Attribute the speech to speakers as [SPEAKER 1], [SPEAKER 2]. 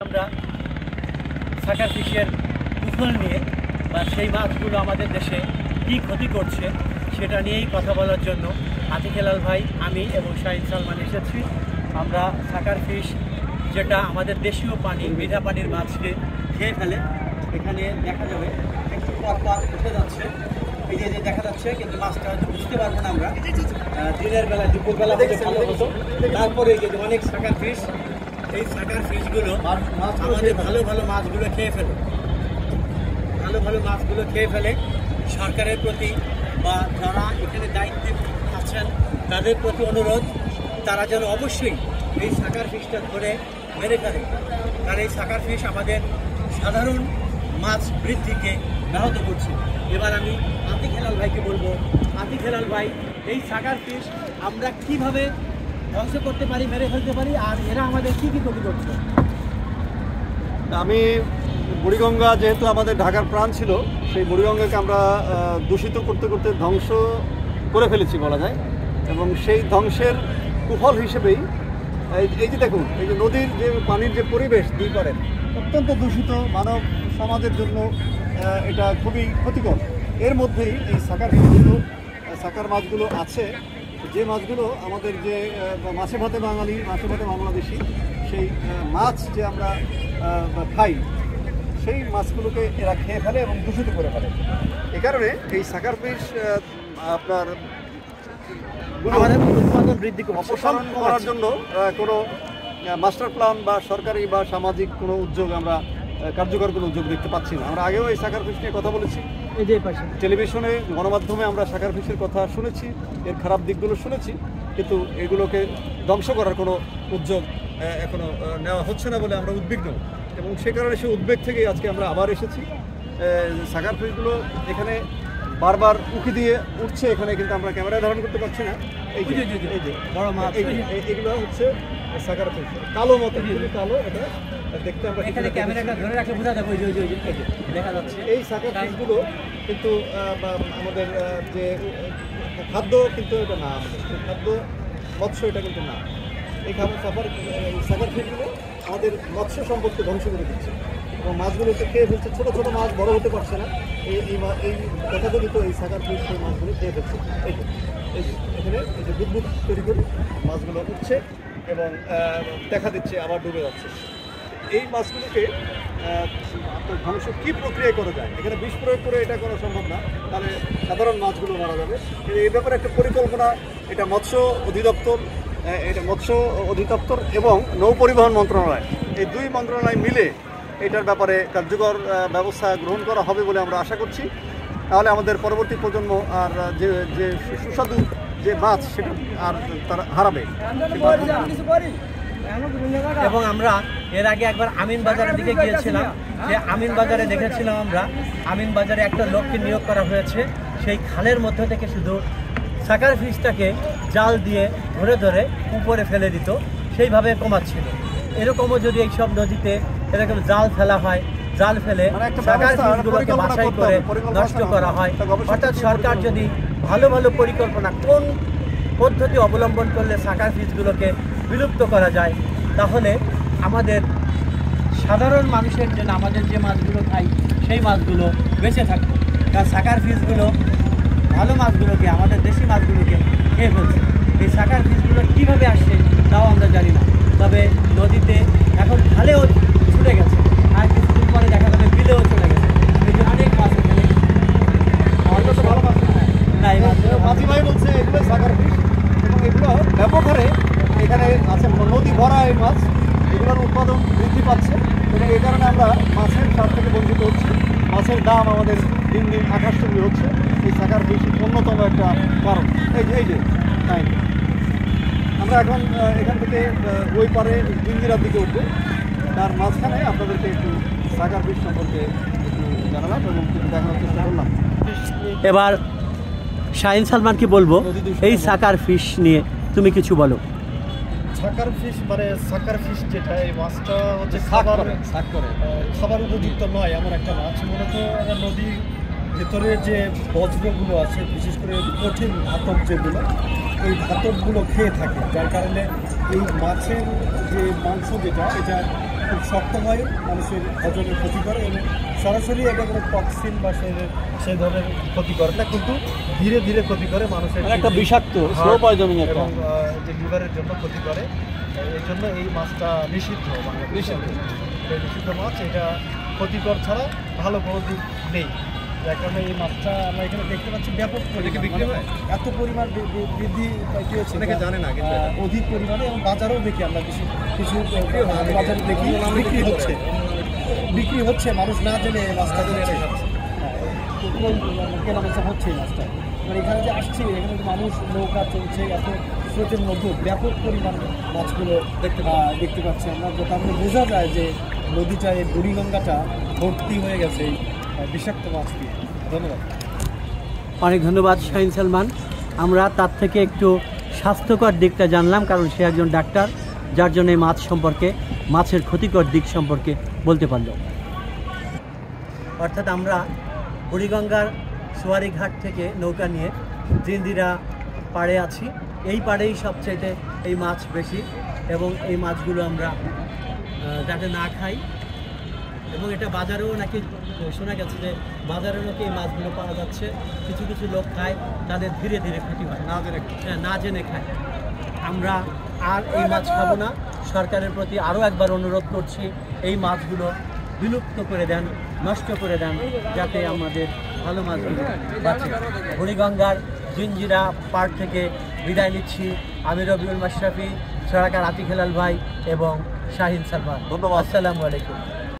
[SPEAKER 1] আমরা সাকার ফিশের কুফল নিয়ে বা সেই মাছগুলো আমাদের দেশে কী ক্ষতি করছে সেটা নিয়েই কথা বলার জন্য আতিক হেলাল ভাই, আমি এবং শাহিন সালমান এসেছি। আমরা সাকার ফিশ, যেটা আমাদের দেশীয় পানি, মিঠা পানির মাছকে খেয়ে ফেলে, এখানে দেখা যাবে একটু পর উঠে যাচ্ছে। এই যে দেখা যাচ্ছে, কিন্তু মাছটা হয়তো বুঝতে পারবো না আমরা। দিনের বেলা, দুপুরবেলা থেকে ভালো হতো। তারপরে এই যে অনেক সাকার ফিশ, এই সাকার ফিশগুলো আমাদের ভালো ভালো মাছগুলো খেয়ে ফেলে, সরকারের প্রতি বা যারা এখানে দায়িত্বে আছেন তাদের প্রতি অনুরোধ, তারা যেন অবশ্যই এই সাকার ফিশটা ধরে মেরে ফেলে। কারণ এই সাকার ফিশ আমাদের সাধারণ মাছ বৃদ্ধিকে ব্যাহত করছে। এবার আমি আতিক হেলাল ভাইকে বলবো, আতিক হেলাল ভাই, এই সাকার ফিশ আমরা কিভাবে ধ্বংস করতে পারি, মেরে ফেলতে পারি, আর এরা আমাদের কী কী ক্ষতি করছে?
[SPEAKER 2] আমি বুড়িগঙ্গা, যেহেতু আমাদের ঢাকার প্রাণ ছিল, সেই বুড়িগঙ্গাকে আমরা দূষিত করতে করতে ধ্বংস করে ফেলেছি বলা যায়। এবং সেই ধ্বংসের কুফল হিসেবেই এই যে দেখুন, এই যে নদীর যে পানির যে পরিবেশ দুই পারে অত্যন্ত দূষিত, মানব সমাজের জন্য এটা খুবই ক্ষতিকর। এর মধ্যেই এই সাকার মাছগুলো আছে, যে মাছগুলো আমাদের যে মাছে ভাতে বাঙালি, মাছে ভাতে বাংলাদেশি, সেই মাছ যে আমরা খাই, সেই মাছগুলোকে এরা খেয়ে ফেলে এবং দূষিত করে ফেলে। এ কারণে এই সাকার ফিশ আপনার
[SPEAKER 1] উৎপাদন বৃদ্ধি
[SPEAKER 2] অপসারণ করার জন্য কোনো মাস্টার প্ল্যান বা সরকারি বা সামাজিক কোনো উদ্যোগ আমরা কার্যকর কোনো উদ্যোগ দেখতে পাচ্ছি না। আমরা আগেও এই সাকার ফিশ নিয়ে কথা বলেছি, টেলিভিশনে, গণমাধ্যমে আমরা সাকার ফিশের কথা শুনেছি, এর খারাপ দিকগুলো শুনেছি, কিন্তু এগুলোকে ধ্বংস করার কোনো উদ্যোগ এখনো নেওয়া হচ্ছে না বলে আমরা উদ্বিগ্ন। এবং সে কারণে সেই উদ্বেগ থেকেই আজকে আমরা আবার এসেছি। সাকার ফিশগুলো এখানে বারবার উঁকি দিয়ে উঠছে, এখানে কিন্তু আমরা ক্যামেরায় ধারণ করতে পারছি না। এই যে বড় মাছ, এগুলো হচ্ছে সাকার ফিশ, কালো মতো, কালো, এটা দেখতে আমরা
[SPEAKER 1] এখানে ক্যামেরাটা ধরে রাখলে বোঝা যাবে, দেখা যাচ্ছে।
[SPEAKER 2] এই সাকার ফিশগুলো কিন্তু আমাদের যে খাদ্য, কিন্তু এটা না, আমাদের খাদ্য মৎস্য এটা কিন্তু না। এই সাকার ফিশগুলো আমাদের মৎস্য সম্পদকে ধ্বংস করে দিচ্ছে এবং মাছগুলোকে খেয়ে ফেলছে। ছোটো ছোটো মাছ বড় হতে পারছে না, এই তথাকথিত এই সাকার ফিশ সেই মাছগুলো খেয়ে ফেলছে। এই যে এখানে এই যে বুদবুদ তৈরি করে মাছগুলো উঠছে এবং দেখা দিচ্ছে আবার ডুবে যাচ্ছে। এই মাছগুলোকে আপনার ধ্বংস কী প্রক্রিয়ায় করা যায়? এখানে বিষ প্রয়োগ করে এটা করা সম্ভব না, তাহলে সাধারণ মাছগুলো মারা যাবে। কিন্তু এই ব্যাপারে একটা পরিকল্পনা, এটা মৎস্য অধিদপ্তর এবং নৌ পরিবহন মন্ত্রণালয়, এই দুই মন্ত্রণালয় মিলে এটার ব্যাপারে কার্যকর ব্যবস্থা গ্রহণ করা হবে বলে আমরা আশা করছি। তাহলে আমাদের পরবর্তী প্রজন্ম আর যে সুস্বাদু যে মাছ, সেটা আর তারা হারাবে।
[SPEAKER 1] এবং আমরা এর আগে একবার আমিন বাজারের দিকে গিয়েছিলাম, যে আমিন বাজারে দেখেছিলাম আমরা, আমিন বাজারে একটা লোককে নিয়োগ করা হয়েছে, সেই খালের মধ্যে থেকে শুধু সাকার ফিশটাকে জাল দিয়ে ধরে ধরে উপরে ফেলে দিত, সেইভাবে কমাচ্ছিল। এরকমও যদি এইসব নদীতে এরকম জাল ফেলা হয়, জাল ফেলে সাকার ফিশগুলোকে বাছাই করে নষ্ট করা হয়, অর্থাৎ সরকার যদি ভালো ভালো পরিকল্পনা, কোন পদ্ধতি অবলম্বন করলে সাকার ফিশগুলোকে বিলুপ্ত করা যায়, তাহলে আমাদের সাধারণ মানুষের জন্য, আমাদের যে মাছগুলো খাই সেই মাছগুলো বেঁচে থাকবে। কারণ সাকার ফিশগুলো ভালো মাছগুলোকে, আমাদের দেশি মাছগুলোকে খেয়ে ফেলছে। এই সাকার ফিশগুলো কীভাবে আসছে তাও আমরা জানি না, তবে নদীতে এখন খালেও ছুটে গেছে, আর কিছুদিন পরে দেখা যাবে বিলেও চলে গেছে। এই যে অনেক মাছ এখানে, আমাদের তো ভালো মাছ না, এই মাছগুলো
[SPEAKER 2] মাঝি ভাই বলছে এগুলো সাকার ফিশ এবং এগুলো ব্যাপক হারে এখানে আছে, নদী ভরা এই মাছ, এগুলোর উৎপাদন বৃদ্ধি পাচ্ছে এবং এই কারণে আমরা মাছের স্বাদ থেকে বঞ্চিত হচ্ছি। মাছের দাম আমাদের দিন দিন আকাশচুম্বী হচ্ছে। এই সাকার ফিশ অন্যতম একটা কারণ। এই যে আমরা এখন এখান থেকে ওই পারে জিঞ্জিরার দিকে উঠবো, তার মাঝখানে আপনাদেরকে একটু সাকার ফিশ সম্পর্কে একটু জানালাম এবং কিছু দেখানোর চেষ্টা করলাম।
[SPEAKER 1] এবার শাহিন সালমানকে বলবো, এই সাকার ফিশ নিয়ে তুমি কিছু বলো।
[SPEAKER 3] সাকার ফিশ মানে সাকার ফিশ যেটা, এই মাছটা হচ্ছে খাবার উপযুক্ত নয় এমন একটা মাছ। মূলত নদীর ভেতরে যে বজ্রগুলো আছে, বিশেষ করে কঠিন ধাতব যেগুলো, এই ধাতবগুলো খেয়ে থাকে, যার কারণে এই মাছের যে মাংস যেটা, এটা খুব শক্তময়, মানুষের হজমের ক্ষতি করে এবং সরাসরি এটা কোনো টক্সিন বা সেই ধরনের ক্ষতি করে না, কিন্তু ধীরে ধীরে ক্ষতি করে মানুষের
[SPEAKER 2] মানে একটা
[SPEAKER 3] kidney,
[SPEAKER 2] বিষাক্ত
[SPEAKER 3] heart
[SPEAKER 2] স্লো পয়জনিং একটা।
[SPEAKER 3] এবং যে লিভারের জন্য ক্ষতি করে। এই জন্য এই মাছটা নিষিদ্ধ, বাংলাদেশে নিষিদ্ধ মাছ। এটা ক্ষতিকর ছাড়া ভালো কোনো দিক নেই, যার কারণে এই মাছটা আমরা এখানে দেখতে পাচ্ছি ব্যাপক পরিমাণ, এত পরিমাণ বৃদ্ধি পেয়েছে,
[SPEAKER 2] অনেকে জানে না কিন্তু
[SPEAKER 3] অধিক পরিমাণে। এবং বাজারেও দেখি আমরা কিছু বাজারে দেখি বিক্রি হচ্ছে, মানুষ না জেনে এই মাছটা কিনছে, কেনাবেচা হচ্ছে এই মাছটা। মানে এখানে যে আসছে, এখানে মানুষ নৌকা চলছে, এত স্রোতের মধ্যে ব্যাপক পরিমাণ মাছগুলো দেখতে পাচ্ছি আমরা। তারপরে বোঝা যায় যে নদীটা, এই বুড়িগঙ্গাটা ভর্তি হয়ে গেছে এই বিষাক্ত মাছ দিয়ে। ধন্যবাদ।
[SPEAKER 1] অনেক ধন্যবাদ শাহিন সালমান। আমরা তার থেকে একটু স্বাস্থ্যকর দিকটা জানলাম, কারণ সে একজন ডাক্তার, যার জন্য এই মাছ সম্পর্কে, মাছের ক্ষতিকর দিক সম্পর্কে বলতে পারল। অর্থাৎ আমরা বুড়িগঙ্গার সোয়ারিঘাট থেকে নৌকা নিয়ে জিন্দিরা পাড়ে আছি। এই পাড়েই সবচেয়ে এই মাছ বেশি, এবং এই মাছগুলো আমরা যাতে না খাই, এবং এটা বাজারেও নাকি শোনা গেছে যে বাজারেও নাকি এই মাছগুলো পাওয়া যাচ্ছে। কিছু কিছু লোক খায়, তাদের ধীরে ধীরে ক্ষতি হয়, না জেনে খায়। আমরা আর এই মাছ খাবো না। সরকারের প্রতি আরও একবার অনুরোধ করছি, এই মাছগুলো বিলুপ্ত করে দেন, নষ্ট করে দেন, যাতে আমাদের ভালো মাছগুলো বাঁচে। বুড়িগঙ্গার জিঞ্জিরা পাড় থেকে বিদায় নিচ্ছি। আমি রবিউল মাশরাফি, সরাকার আতিক হেলাল ভাই এবং শাহিন সালমান।
[SPEAKER 2] ধন্যবাদ।
[SPEAKER 1] আসসালামু আলাইকুম।